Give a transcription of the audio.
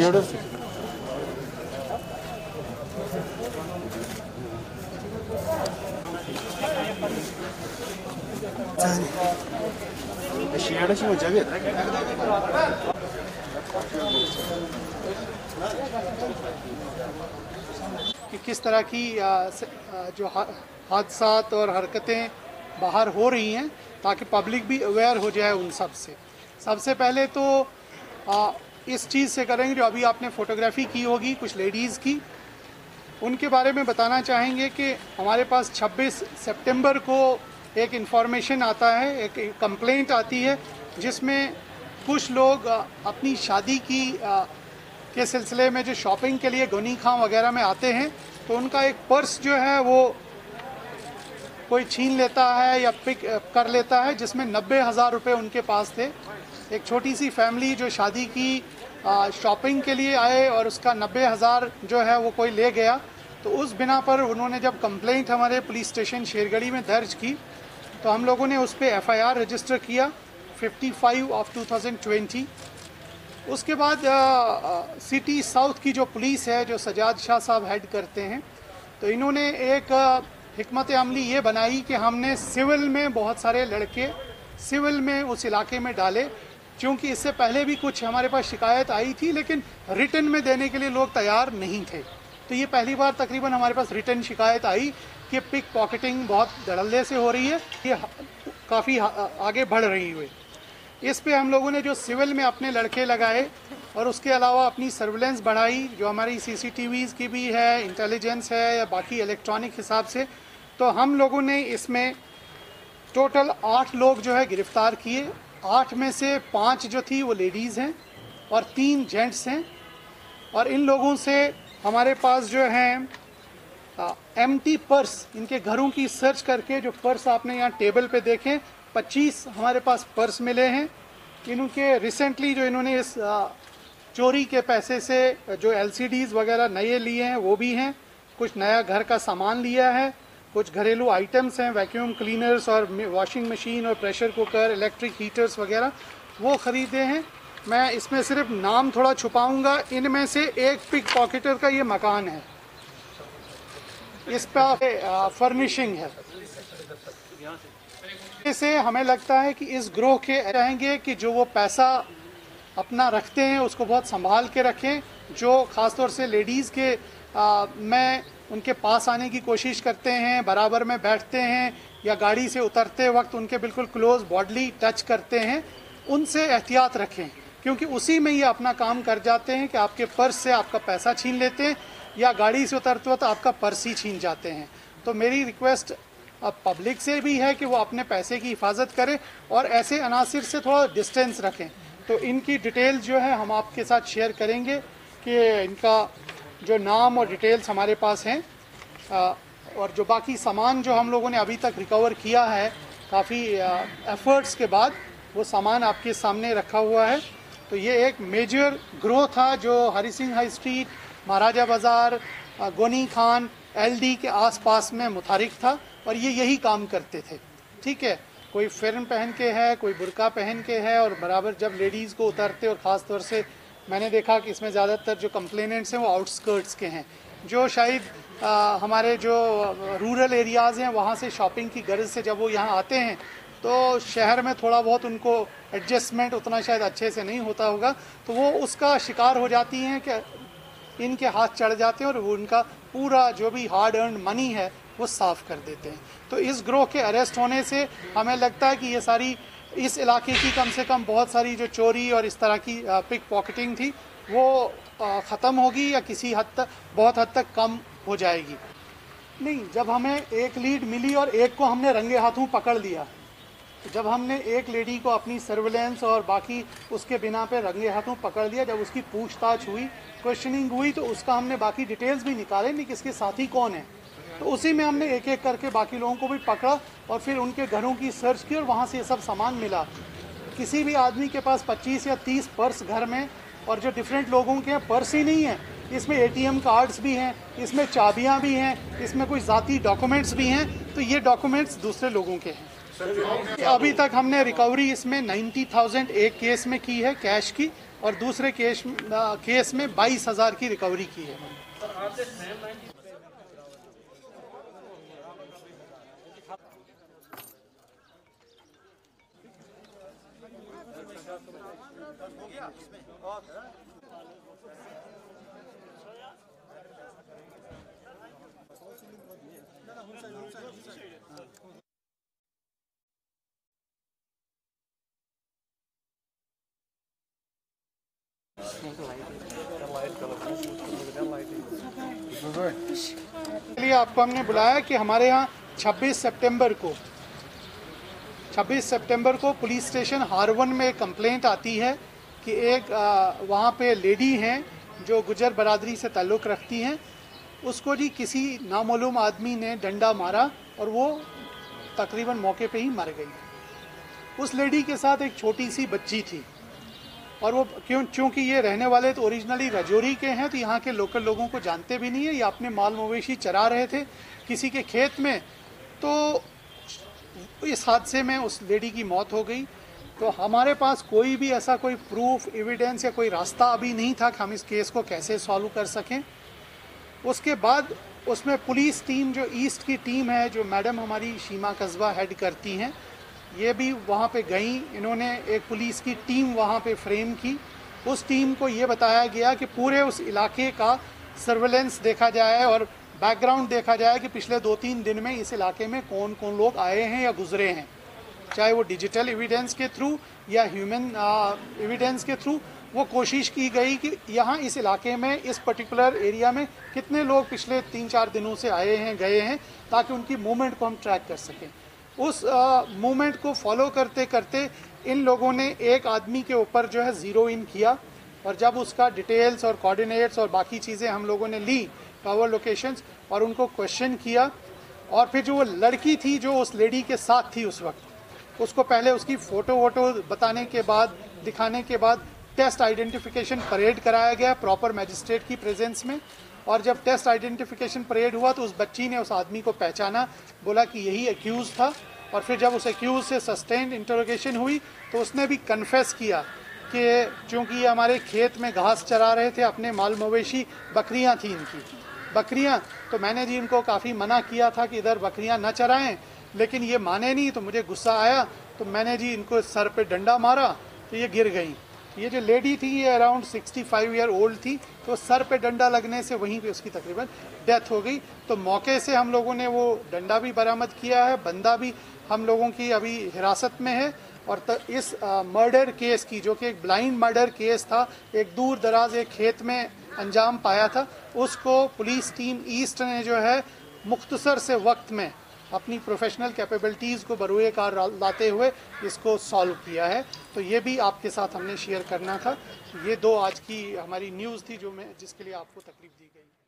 कि किस तरह की जो हादसात और हरकतें बाहर हो रही हैं ताकि पब्लिक भी अवेयर हो जाए उन सब से। सबसे पहले तो इस चीज़ से करेंगे, जो अभी आपने फ़ोटोग्राफी की होगी कुछ लेडीज़ की, उनके बारे में बताना चाहेंगे कि हमारे पास 26 सितंबर को एक इन्फॉर्मेशन आता है, एक कंप्लेंट आती है जिसमें कुछ लोग अपनी शादी के सिलसिले में जो शॉपिंग के लिए गोनी खां वगैरह में आते हैं, तो उनका एक पर्स जो है वो कोई छीन लेता है या पिक कर लेता है, जिसमें 90,000 रुपये उनके पास थे। एक छोटी सी फैमिली जो शादी की शॉपिंग के लिए आए और उसका 90,000 जो है वो कोई ले गया। तो उस बिना पर उन्होंने जब कंप्लेंट हमारे पुलिस स्टेशन शेरगढ़ी में दर्ज की तो हम लोगों ने उस पर FIR रजिस्टर किया 55 ऑफ 2020। उसके बाद सिटी साउथ की जो पुलिस है, जो सजाद शाह साहब हेड करते हैं, तो इन्होंने एक हिकमत अमली ये बनाई कि हमने सिविल में बहुत सारे लड़के सिविल में उस इलाके में डाले, क्योंकि इससे पहले भी कुछ हमारे पास शिकायत आई थी लेकिन रिटर्न में देने के लिए लोग तैयार नहीं थे। तो ये पहली बार तकरीबन हमारे पास रिटर्न शिकायत आई कि पिक पॉकेटिंग बहुत धड़ल्ले से हो रही है, ये काफ़ी आगे बढ़ रही हुई। इस पे हम लोगों ने जो सिविल में अपने लड़के लगाए और उसके अलावा अपनी सर्विलेंस बढ़ाई, जो हमारी CCTVs की भी है, इंटेलिजेंस है या बाकी इलेक्ट्रॉनिक हिसाब से। तो हम लोगों ने इसमें टोटल 8 लोग जो है गिरफ़्तार किए। 8 में से 5 जो थी वो लेडीज़ हैं और 3 जेंट्स हैं। और इन लोगों से हमारे पास जो हैं एम्प्टी पर्स, इनके घरों की सर्च करके, जो पर्स आपने यहाँ टेबल पे देखें, 25 हमारे पास पर्स मिले हैं। इनके रिसेंटली जो इन्होंने इस चोरी के पैसे से जो LCDs वगैरह नए लिए हैं वो भी हैं, कुछ नया घर का सामान लिया है, कुछ घरेलू आइटम्स हैं, वैक्यूम क्लीनर्स और वॉशिंग मशीन और प्रेशर कुकर, इलेक्ट्रिक हीटर्स वगैरह वो ख़रीदे हैं। मैं इसमें सिर्फ नाम थोड़ा छुपाऊंगा। इनमें से एक पिक पॉकेटर का ये मकान है, इस पर फर्निशिंग है। इससे हमें लगता है कि इस ग्रोह के रहेंगे कि जो वो पैसा अपना रखते हैं उसको बहुत संभाल के रखें, जो ख़ासतौर से लेडीज़ के में उनके पास आने की कोशिश करते हैं, बराबर में बैठते हैं या गाड़ी से उतरते वक्त उनके बिल्कुल क्लोज बॉडली टच करते हैं, उनसे एहतियात रखें, क्योंकि उसी में ये अपना काम कर जाते हैं कि आपके पर्स से आपका पैसा छीन लेते हैं या गाड़ी से उतरते वक्त आपका पर्स ही छीन जाते हैं। तो मेरी रिक्वेस्ट अब पब्लिक से भी है कि वो अपने पैसे की हिफाजत करें और ऐसे अनासिर से थोड़ा डिस्टेंस रखें। तो इनकी डिटेल्स जो है हम आपके साथ शेयर करेंगे कि इनका जो नाम और डिटेल्स हमारे पास हैं, और जो बाकी सामान जो हम लोगों ने अभी तक रिकवर किया है काफ़ी एफर्ट्स के बाद, वो सामान आपके सामने रखा हुआ है। तो ये एक मेजर ग्रोथ था जो हरी सिंह हाई स्ट्रीट, महाराजा बाज़ार, गोनी खान, LD के आसपास में मुतारिक था और ये यही काम करते थे। ठीक है, कोई फ़िरन पहन के है, कोई बुर्का पहन के है, और बराबर जब लेडीज़ को उतारते, और ख़ास तौर से मैंने देखा कि इसमें ज़्यादातर जो कंप्लेनेंट्स हैं वो आउटस्कर्ट्स के हैं, जो शायद हमारे जो रूरल एरियाज़ हैं वहाँ से शॉपिंग की गर्ज से जब वो यहाँ आते हैं तो शहर में थोड़ा बहुत उनको एडजस्टमेंट उतना शायद अच्छे से नहीं होता होगा, तो वो उसका शिकार हो जाती हैं कि इनके हाथ चढ़ जाते हैं और वो उनका पूरा जो भी हार्ड अर्न मनी है वो साफ़ कर देते हैं। तो इस ग्रोह के अरेस्ट होने से हमें लगता है कि ये सारी इस इलाके की कम से कम बहुत सारी जो चोरी और इस तरह की पिक पॉकेटिंग थी वो ख़त्म होगी या किसी हद तक, बहुत हद तक कम हो जाएगी। नहीं, जब हमें एक लीड मिली और एक को हमने रंगे हाथों पकड़ लिया, जब हमने एक लेडी को अपनी सर्विलेंस और बाकी उसके बिना पे रंगे हाथों पकड़ लिया, जब उसकी पूछताछ हुई, क्वेश्चनिंग हुई, तो उसका हमने बाकी डिटेल्स भी निकाले नहीं कि इसके साथी कौन है, तो उसी में हमने एक एक करके बाकी लोगों को भी पकड़ा और फिर उनके घरों की सर्च की और वहाँ से ये सब सामान मिला। किसी भी आदमी के पास 25 या 30 पर्स घर में, और जो डिफरेंट लोगों के हैं पर्स ही नहीं है, इसमें ATM कार्ड्स भी हैं, इसमें चाबियाँ भी हैं, इसमें कोई ज़ाती डॉक्यूमेंट्स भी हैं, तो ये डॉक्यूमेंट्स दूसरे लोगों के हैं। अभी तक हमने रिकवरी इसमें 90,000 एक केस में की है कैश की, और दूसरे केस में 22,000 की रिकवरी की है। इसलिए आपको हमने बुलाया कि हमारे यहाँ 26 सितंबर को पुलिस स्टेशन हारवन में एक कंप्लेंट आती है कि एक वहाँ पे लेडी हैं जो गुजर बरादरी से ताल्लुक़ रखती हैं, उसको जी किसी नामालूम आदमी ने डंडा मारा और वो तकरीबन मौके पे ही मर गई। उस लेडी के साथ एक छोटी सी बच्ची थी, और वो क्योंकि ये रहने वाले तो ओरिजिनली राजौरी के हैं, तो यहाँ के लोकल लोगों को जानते भी नहीं है। ये अपने माल मवेशी चरा रहे थे किसी के खेत में, तो इस हादसे में उस लेडी की मौत हो गई। तो हमारे पास कोई भी ऐसा कोई प्रूफ, एविडेंस या कोई रास्ता अभी नहीं था कि हम इस केस को कैसे सॉल्व कर सकें। उसके बाद उसमें पुलिस टीम, जो ईस्ट की टीम है, जो मैडम हमारी शीमा कस्बा हेड करती हैं, ये भी वहाँ पे गई। इन्होंने एक पुलिस की टीम वहाँ पे फ्रेम की। उस टीम को ये बताया गया कि पूरे उस इलाके का सर्वेलेंस देखा जाए और बैकग्राउंड देखा जाए कि पिछले 2-3 दिन में इस इलाके में कौन कौन लोग आए हैं या गुजरे हैं, चाहे वो डिजिटल एविडेंस के थ्रू या ह्यूमन एविडेंस के थ्रू। वो कोशिश की गई कि यहाँ इस इलाके में, इस पर्टिकुलर एरिया में कितने लोग पिछले 3-4 दिनों से आए हैं, गए हैं, ताकि उनकी मूवमेंट को हम ट्रैक कर सकें। उस मूवमेंट को फॉलो करते करते इन लोगों ने एक आदमी के ऊपर जो है ज़ीरो इन किया, और जब उसका डिटेल्स और कोऑर्डिनेट्स और बाकी चीज़ें हम लोगों ने ली, टावर लोकेशंस, और उनको क्वेश्चन किया, और फिर जो वो लड़की थी जो उस लेडी के साथ थी उस वक्त, उसको पहले उसकी फ़ोटो वोटो बताने के बाद, दिखाने के बाद टेस्ट आइडेंटिफिकेशन परेड कराया गया प्रॉपर मैजिस्ट्रेट की प्रेजेंस में। और जब टेस्ट आइडेंटिफिकेशन परेड हुआ तो उस बच्ची ने उस आदमी को पहचाना, बोला कि यही एक्यूज़ था। और फिर जब उस एक्यूज़ से सस्टेन्ड इंटरोगेशन हुई तो उसने भी कन्फेस किया कि चूँकि ये हमारे खेत में घास चरा रहे थे, अपने माल मवेशी, बकरियाँ थी इनकी बकरियाँ, तो मैंने जी इनको काफ़ी मना किया था कि इधर बकरियाँ न चराएं, लेकिन ये माने नहीं। तो मुझे गुस्सा आया, तो मैंने जी इनको सर पे डंडा मारा तो ये गिर गई। ये जो लेडी थी ये अराउंड 65 ईयर ओल्ड थी, तो सर पे डंडा लगने से वहीं पे उसकी तकरीबन डेथ हो गई। तो मौके से हम लोगों ने वो डंडा भी बरामद किया है, बंदा भी हम लोगों की अभी हिरासत में है। और इस मर्डर केस की, जो कि एक ब्लाइंड मर्डर केस था, एक दूर दराज एक खेत में अंजाम पाया था, उसको पुलिस टीम ईस्ट ने जो है मुख्तसर से वक्त में अपनी प्रोफेशनल कैपेबिलिटीज़ को बरूए कार लाते हुए इसको सॉल्व किया है। तो ये भी आपके साथ हमने शेयर करना था। ये 2 आज की हमारी न्यूज़ थी जिसके लिए आपको तकलीफ दी गई।